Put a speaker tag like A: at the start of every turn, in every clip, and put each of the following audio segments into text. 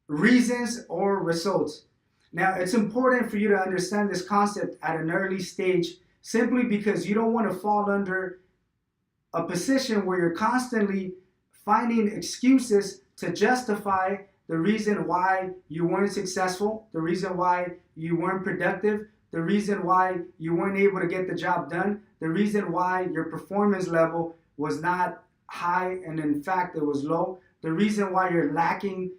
A: reasons or results. Now, it's important for you to understand this concept at an early stage simply because you don't want to fall under a position where you're constantly finding excuses to justify the reason why you weren't successful, the reason why you weren't productive, the reason why you weren't able to get the job done, the reason why your performance level was not high and in fact it was low, the reason why you're lacking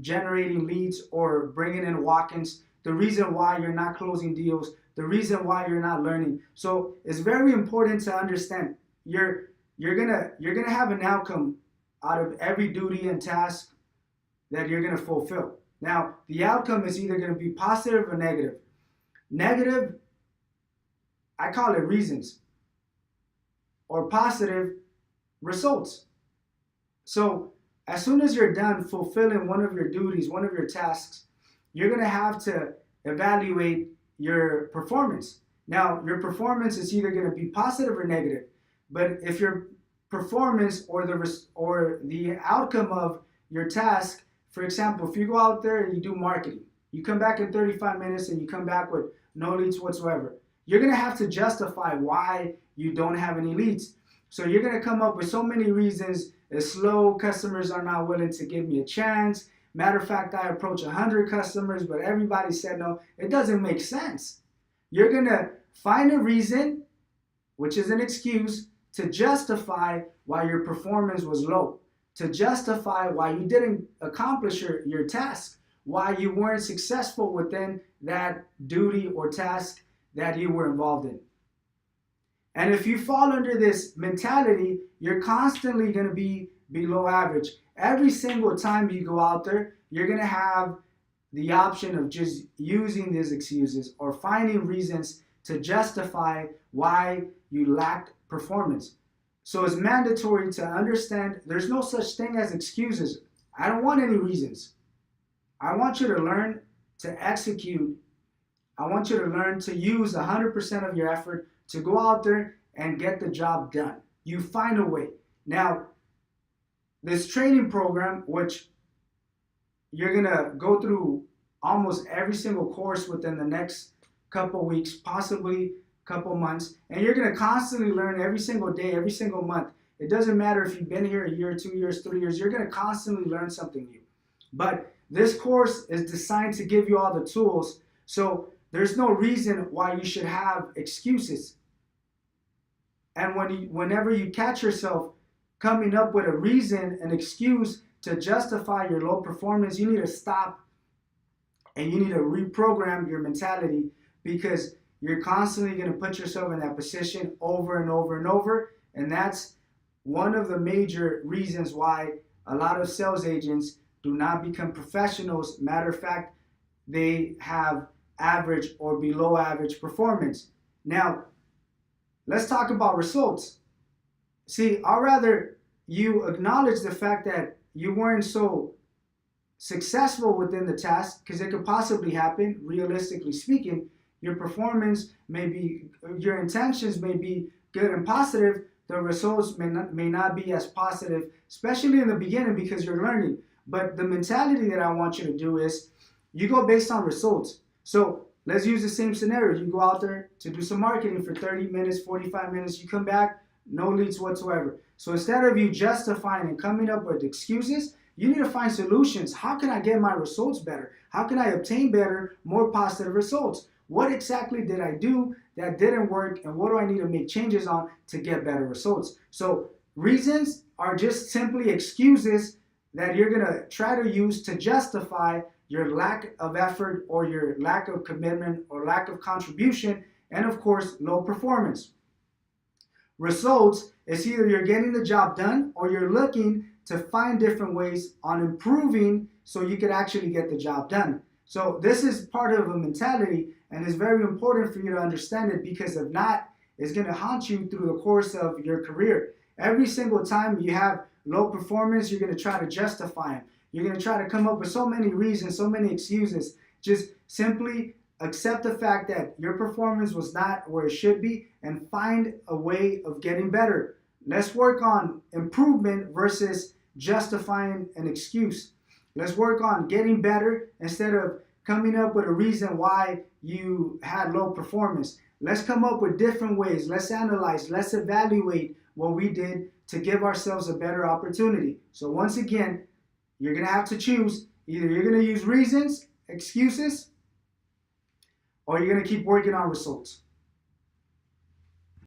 A: generating leads or bringing in walk-ins, the reason why you're not closing deals, the reason why you're not learning. So it's very important to understand you're gonna have an outcome out of every duty and task that you're gonna fulfill. Now, the outcome is either gonna be positive or negative. Negative, I call it reasons, or positive, results. So as soon as you're done fulfilling one of your duties, one of your tasks, you're gonna have to evaluate your performance. Now, your performance is either gonna be positive or negative. But if your performance or the outcome of your task, for example, if you go out there and you do marketing, you come back in 35 minutes and you come back with no leads whatsoever, you're gonna have to justify why you don't have any leads. So you're gonna come up with so many reasons. It's slow, customers are not willing to give me a chance. Matter of fact, I approached 100 customers, but everybody said no. It doesn't make sense. You're gonna find a reason, which is an excuse, to justify why your performance was low, to justify why you didn't accomplish your task, why you weren't successful within that duty or task that you were involved in. And if you fall under this mentality, you're constantly going to be below average. Every single time you go out there, you're going to have the option of just using these excuses or finding reasons to justify why you lacked performance. So it's mandatory to understand there's no such thing as excuses. I don't want any reasons. I want you to learn to execute. I want you to learn to use 100% of your effort to go out there and get the job done. You find a way. Now, this training program, which you're going to go through almost every single course within the next couple weeks, possibly couple months, and you're going to constantly learn every single day, every single month. It doesn't matter if you've been here a year, 2 years, 3 years, you're going to constantly learn something new. But this course is designed to give you all the tools, so there's no reason why you should have excuses. And whenever you catch yourself coming up with a reason, an excuse to justify your low performance, you need to stop and you need to reprogram your mentality, because you're constantly going to put yourself in that position over and over and over. And that's one of the major reasons why a lot of sales agents do not become professionals. Matter of fact, they have average or below average performance. Now, let's talk about results. See, I'd rather you acknowledge the fact that you weren't so successful within the task, because it could possibly happen, realistically speaking. Your performance may be, your intentions may be good and positive. The results may not be as positive, especially in the beginning because you're learning. But the mentality that I want you to do is you go based on results. So let's use the same scenario. You go out there to do some marketing for 30 minutes, 45 minutes. You come back, no leads whatsoever. So instead of you justifying and coming up with excuses, you need to find solutions. How can I get my results better? How can I obtain better, more positive results? What exactly did I do that didn't work, and what do I need to make changes on to get better results? So reasons are just simply excuses that you're going to try to use to justify your lack of effort or your lack of commitment or lack of contribution, and of course, low performance. Results is either you're getting the job done or you're looking to find different ways on improving so you could actually get the job done. So this is part of a mentality, and it's very important for you to understand it, because if not, it's going to haunt you through the course of your career. Every single time you have low performance, you're going to try to justify them. You're going to try to come up with so many reasons, so many excuses. Just simply accept the fact that your performance was not where it should be and find a way of getting better. Let's work on improvement versus justifying an excuse. Let's work on getting better instead of coming up with a reason why you had low performance. Let's come up with different ways. Let's analyze. Let's evaluate what we did to give ourselves a better opportunity. So once again, you're going to have to choose. Either you're going to use reasons, excuses, or you're going to keep working on results.